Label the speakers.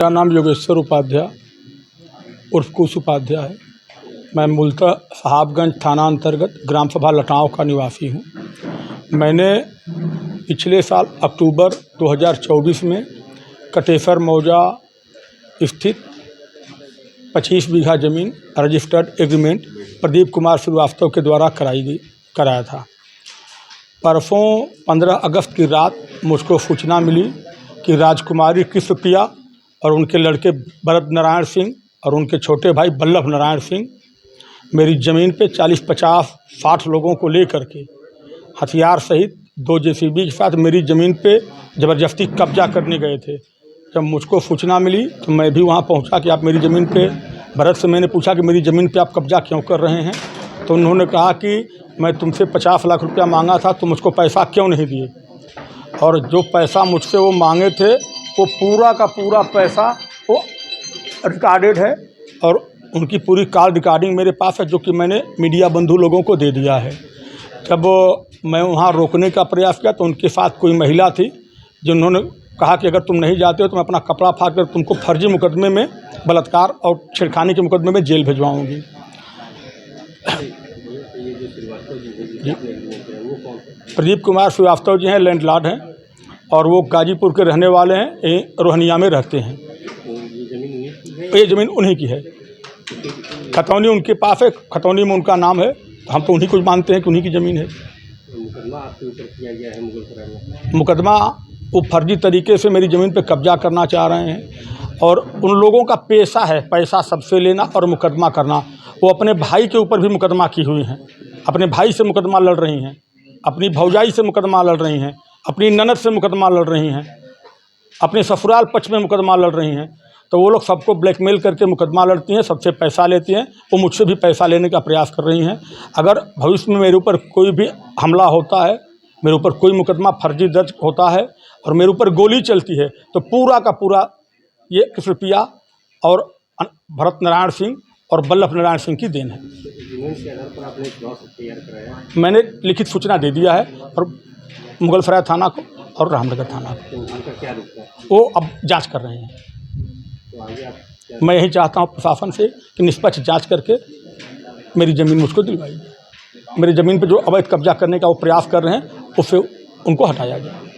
Speaker 1: मेरा नाम योगेश्वर उपाध्याय उर्फ कुश उपाध्याय है। मैं मूलतः साहबगंज थाना अंतर्गत ग्राम सभा लटाव का निवासी हूँ। मैंने पिछले साल अक्टूबर 2024 में कटेसर मौजा स्थित 25 बीघा ज़मीन रजिस्टर्ड एग्रीमेंट प्रदीप कुमार श्रीवास्तव के द्वारा कराया था। परसों 15 अगस्त की रात मुझको सूचना मिली कि राजकुमारी कृष्णप्रिया और उनके लड़के भरत नारायण सिंह और उनके छोटे भाई वल्लभ नारायण सिंह मेरी ज़मीन पे 40-50-60 लोगों को लेकर के हथियार सहित 2 जेसीबी के साथ मेरी ज़मीन पे ज़बरदस्ती कब्जा करने गए थे। जब मुझको सूचना मिली तो मैं भी वहाँ पहुँचा कि आप मेरी ज़मीन पे, भरत से मैंने पूछा कि मेरी ज़मीन पे आप कब्जा क्यों कर रहे हैं, तो उन्होंने कहा कि मैं तुमसे 50 लाख रुपया मांगा था, तुम मुझको पैसा क्यों नहीं दिए। और जो पैसा मुझसे वो मांगे थे वो पूरा का पूरा पैसा वो रिकॉर्डेड है और उनकी पूरी कॉल रिकॉर्डिंग मेरे पास है, जो कि मैंने मीडिया बंधु लोगों को दे दिया है। जब मैं वहाँ रोकने का प्रयास किया तो उनके साथ कोई महिला थी जिन्होंने कहा कि अगर तुम नहीं जाते हो तो मैं अपना कपड़ा फाड़ कर तुमको फर्जी मुकदमे में, बलात्कार और छेड़खानी के मुकदमे में जेल भिजवाऊंगी। प्रदीप कुमार श्रीवास्तव जी हैं, लैंडलॉर्ड हैं और वो गाजीपुर के रहने वाले हैं, रोहनिया में रहते हैं। ये ज़मीन उन्हीं की है। खतौनी उनके पास है, खतौनी में उनका नाम है, तो हम तो उन्हीं को मानते हैं कि उन्हीं की ज़मीन है।
Speaker 2: मुकदमा आपके ऊपर किया गया है मुगलसराय में।
Speaker 1: मुकदमा वो फर्जी तरीके से मेरी ज़मीन पे कब्जा करना चाह रहे हैं और उन लोगों का पेशा है पैसा सबसे लेना और मुकदमा करना। वो अपने भाई के ऊपर भी मुकदमा की हुई हैं, अपने भाई से मुकदमा लड़ रही हैं, अपनी भौजाई से मुकदमा लड़ रही हैं, अपनी ननद से मुकदमा लड़ रही हैं, अपने ससुराल पक्ष में मुकदमा लड़ रही हैं। तो वो लोग सबको ब्लैकमेल करके मुकदमा लड़ती हैं, सबसे पैसा लेती हैं। वो मुझसे भी पैसा लेने का प्रयास कर रही हैं। अगर भविष्य में मेरे ऊपर कोई भी हमला होता है, मेरे ऊपर कोई मुकदमा फर्जी दर्ज होता है और मेरे ऊपर गोली चलती है, तो पूरा का पूरा ये कृष्णप्रिया और भरत नारायण सिंह और वल्लभ नारायण सिंह की देन है।
Speaker 2: के आधार पर आपने तैयार कराया?
Speaker 1: मैंने लिखित सूचना दे दिया है और मुगलसराय थाना को और रामनगर थाना को।
Speaker 2: तो उनका क्या रुख है?
Speaker 1: वो अब जांच कर रहे हैं।
Speaker 2: तो आगे आप
Speaker 1: मैं यही चाहता हूँ प्रशासन से कि निष्पक्ष जांच करके मेरी ज़मीन मुझको दिलवाई। मेरी ज़मीन पे जो अवैध कब्जा करने का वो प्रयास कर रहे हैं उससे उनको हटाया जाए।